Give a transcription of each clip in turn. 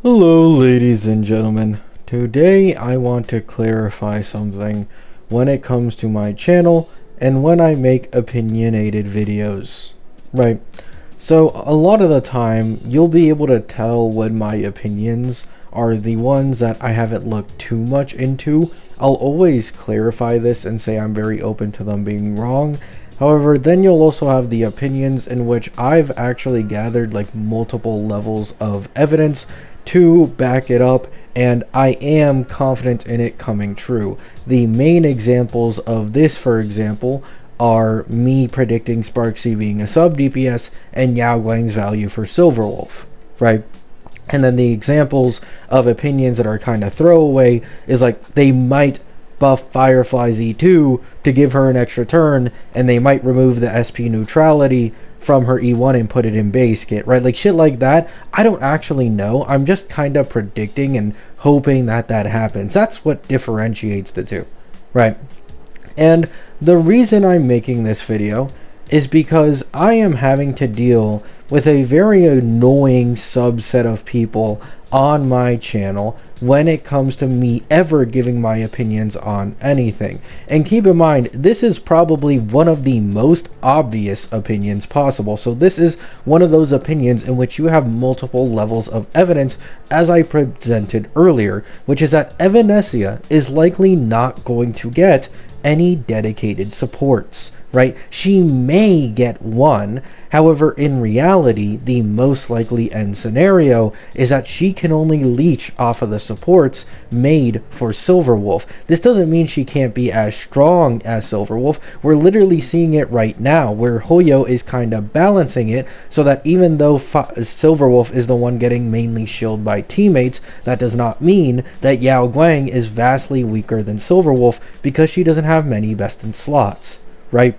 Hello, ladies and gentlemen. Today I want to clarify something when it comes to my channel and when I make opinionated videos. Right. So a lot of the time you'll be able to tell when my opinions are the ones that I haven't looked too much into. I'll always clarify this and say I'm very open to them being wrong. However, then you'll also have the opinions in which I've actually gathered like multiple levels of evidence to back it up, and I am confident in it coming true. The main examples of this, for example, are me predicting Sparksy being a sub DPS and Yao Guang's value for Silverwolf, right? And then the examples of opinions that are kind of throwaway is like they might buff Firefly Z2 to give her an extra turn, and they might remove the SP neutrality from her E1 and put it in base kit, right? Like shit like that. I don't actually know. I'm just kind of predicting and hoping that that happens. That's what differentiates the two, right? And the reason I'm making this video is because I am having to deal with a very annoying subset of people on my channel when it comes to me ever giving my opinions on anything. And keep in mind, this is probably one of the most obvious opinions possible. So this is one of those opinions in which you have multiple levels of evidence, as I presented earlier, which is that Evanessia is likely not going to get any dedicated supports, right? She may get one. However, in reality, the most likely end scenario is that she can only leech off of the supports made for Silverwolf. This doesn't mean she can't be as strong as Silverwolf. We're literally seeing it right now, where Hoyo is kind of balancing it so that even though Silverwolf is the one getting mainly shielded by teammates, that does not mean that Yao Guang is vastly weaker than Silverwolf because she doesn't have many best in slots, right?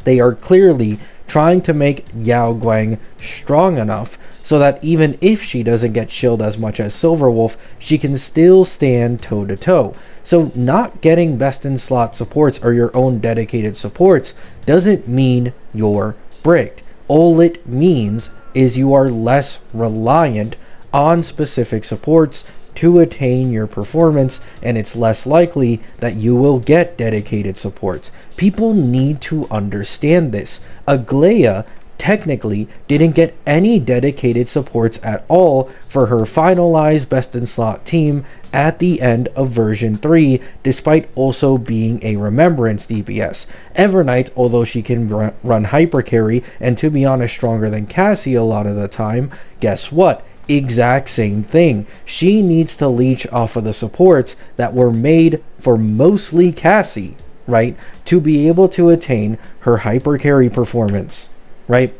They are clearly trying to make Yao Guang strong enough so that even if she doesn't get shielded as much as Silverwolf, she can still stand toe to toe. So not getting best in slot supports or your own dedicated supports doesn't mean you're bricked. All it means is you are less reliant on specific supports to attain your performance, and it's less likely that you will get dedicated supports. People need to understand this. Aglaia technically didn't get any dedicated supports at all for her finalized best in slot team at the end of version 3, despite also being a remembrance DPS. Evernight, although she can run hyper carry and to be honest stronger than Cassie a lot of the time, guess what? Exact same thing. She needs to leech off of the supports that were made for mostly Cassie, right, to be able to attain her hyper carry performance, right?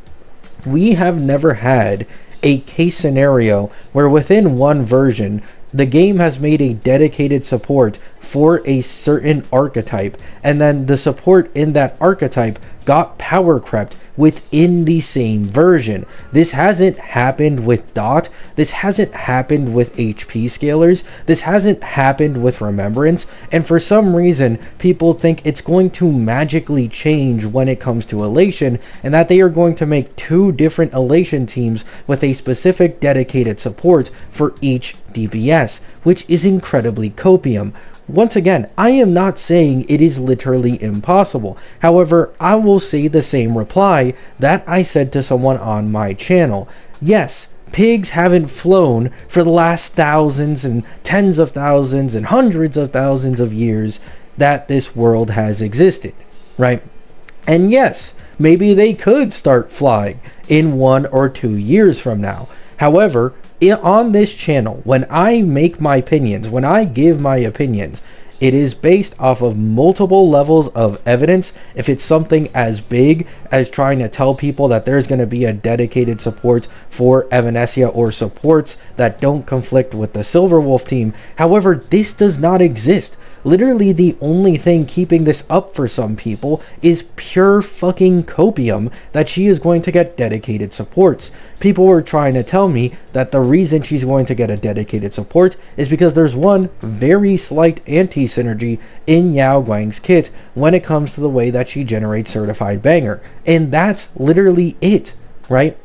We have never had a case scenario where within one version the game has made a dedicated support for a certain archetype, and then the support in that archetype got power crept within the same version. This hasn't happened with Dot. This hasn't happened with HP scalers. This hasn't happened with Remembrance. And for some reason, people think it's going to magically change when it comes to Elation, and that they are going to make two different Elation teams with a specific dedicated support for each DPS, which is incredibly copium. Once again, I am not saying it is literally impossible. However, I will say the same reply that I said to someone on my channel. Yes, pigs haven't flown for the last thousands and tens of thousands and hundreds of thousands of years that this world has existed, right? And yes, maybe they could start flying in 1 or 2 years from now. However, on this channel, when I make my opinions, when I give my opinions, it is based off of multiple levels of evidence. If it's something as big as trying to tell people that there's going to be a dedicated support for Evanessia or supports that don't conflict with the Silverwolf team. However, this does not exist. Literally the only thing keeping this up for some people is pure fucking copium that she is going to get dedicated supports. People were trying to tell me that the reason she's going to get a dedicated support is because there's one very slight anti-synergy in Yao Guang's kit when it comes to the way that she generates certified banger. And that's literally it, right?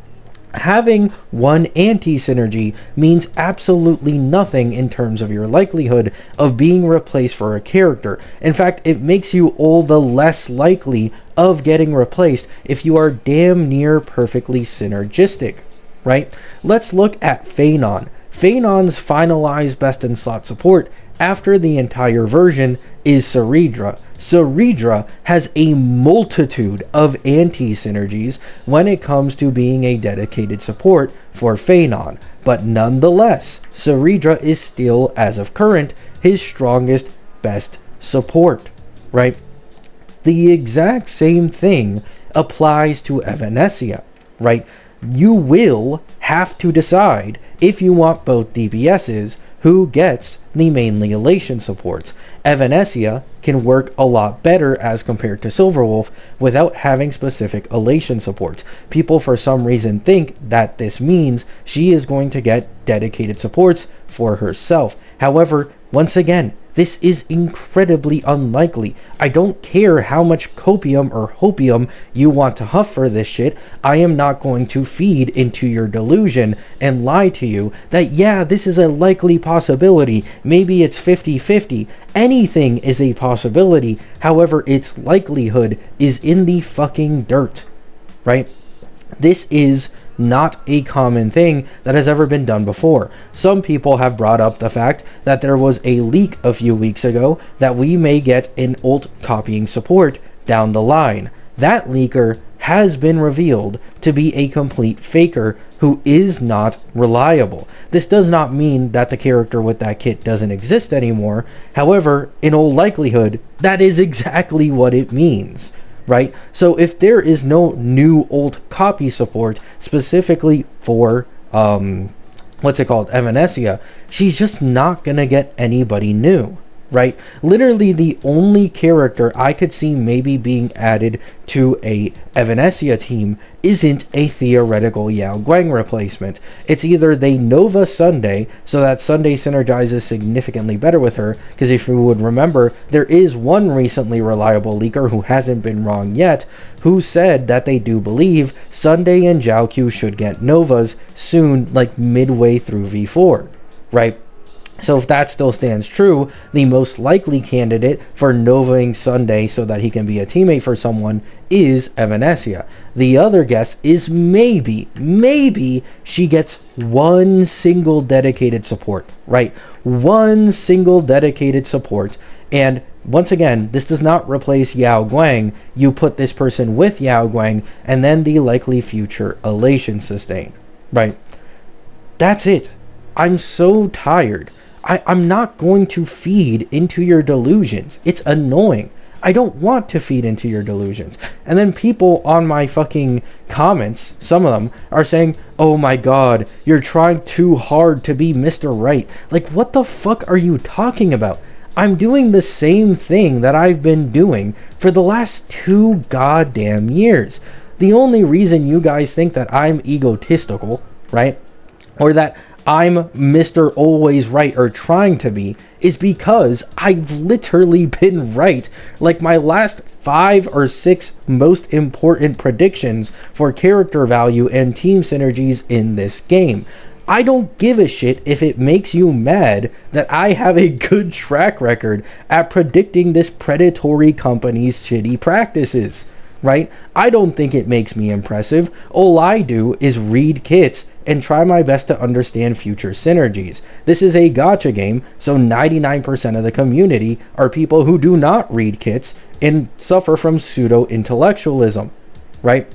Having one anti-synergy means absolutely nothing in terms of your likelihood of being replaced for a character. In fact, it makes you all the less likely of getting replaced if you are damn near perfectly synergistic, right? Let's look at Phanon. Phanon's finalized best in slot support after the entire version is Ceridra. Ceridra has a multitude of anti-synergies when it comes to being a dedicated support for Phanon, but nonetheless, Ceridra is still, as of current, his strongest, best support, right? The exact same thing applies to Evanessia, right? You will have to decide if you want both DPSs who gets the mainly elation supports. Evanessia can work a lot better as compared to Silverwolf without having specific elation supports. People for some reason think that this means she is going to get dedicated supports for herself. However, once again, this is incredibly unlikely. I don't care how much copium or hopium you want to huff for this shit. I am not going to feed into your delusion and lie to you that, yeah, this is a likely possibility. Maybe it's 50-50. Anything is a possibility. However, its likelihood is in the fucking dirt, right? This is not a common thing that has ever been done before. Some people have brought up the fact that there was a leak a few weeks ago that we may get an ult copying support down the line. That leaker has been revealed to be a complete faker who is not reliable. This does not mean that the character with that kit doesn't exist anymore. However, in all likelihood, that is exactly what it means, right? So if there is no new ult copy support specifically for Evanessia, she's just not gonna get anybody new, right? Literally the only character I could see maybe being added to a Evanessia team isn't a theoretical Yao Guang replacement. It's either they Nova Sunday so that Sunday synergizes significantly better with her, because if you would remember, there is one recently reliable leaker who hasn't been wrong yet, who said that they do believe Sunday and Jiaoqiu should get Novas soon, like midway through V4, right? So if that still stands true, the most likely candidate for Novaing Sunday so that he can be a teammate for someone is Evanessia. The other guess is maybe she gets one single dedicated support, right? One single dedicated support. And once again, this does not replace Yao Guang. You put this person with Yao Guang and then the likely future elation sustain, right? That's it. I'm so tired. I'm not going to feed into your delusions. It's annoying. I don't want to feed into your delusions. And then people on my fucking comments, some of them, are saying, oh my god, you're trying too hard to be Mr. Right. Like, what the fuck are you talking about? I'm doing the same thing that I've been doing for the last 2 goddamn years. The only reason you guys think that I'm egotistical, right, or that I'm Mr. Always Right, or trying to be, is because I've literally been right. Like, my last 5 or 6 most important predictions for character value and team synergies in this game. I don't give a shit if it makes you mad that I have a good track record at predicting this predatory company's shitty practices, right? I don't think it makes me impressive. All I do is read kits and try my best to understand future synergies. This is a gacha game, so 99% of the community are people who do not read kits and suffer from pseudo-intellectualism, right?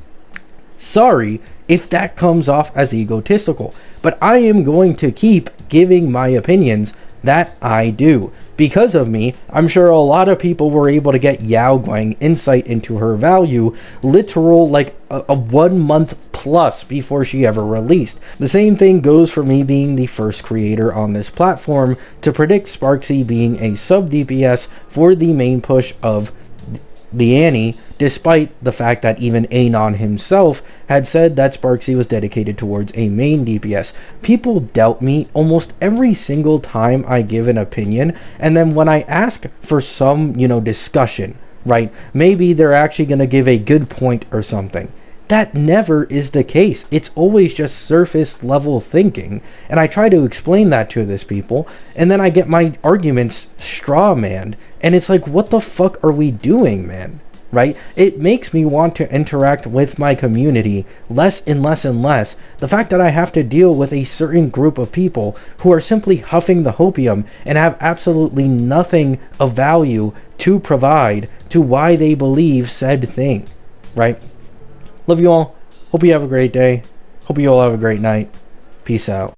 Sorry if that comes off as egotistical, but I am going to keep giving my opinions that I do. Because of me, I'm sure a lot of people were able to get Yao Guang insight into her value literal like a 1 month plus before she ever released. The same thing goes for me being the first creator on this platform to predict Sparksy being a sub DPS for the main push of the Annie, despite the fact that even Anon himself had said that Sparksy was dedicated towards a main DPS. People doubt me almost every single time I give an opinion, and then when I ask for some, discussion, right, maybe they're actually going to give a good point or something, That never is the case. It's always just surface level thinking. And I try to explain that to these people, and then I get my arguments straw manned. And it's like, what the fuck are we doing, man? Right? It makes me want to interact with my community less and less and less. The fact that I have to deal with a certain group of people who are simply huffing the hopium and have absolutely nothing of value to provide to why they believe said thing. Right? Love you all. Hope you have a great day. Hope you all have a great night. Peace out.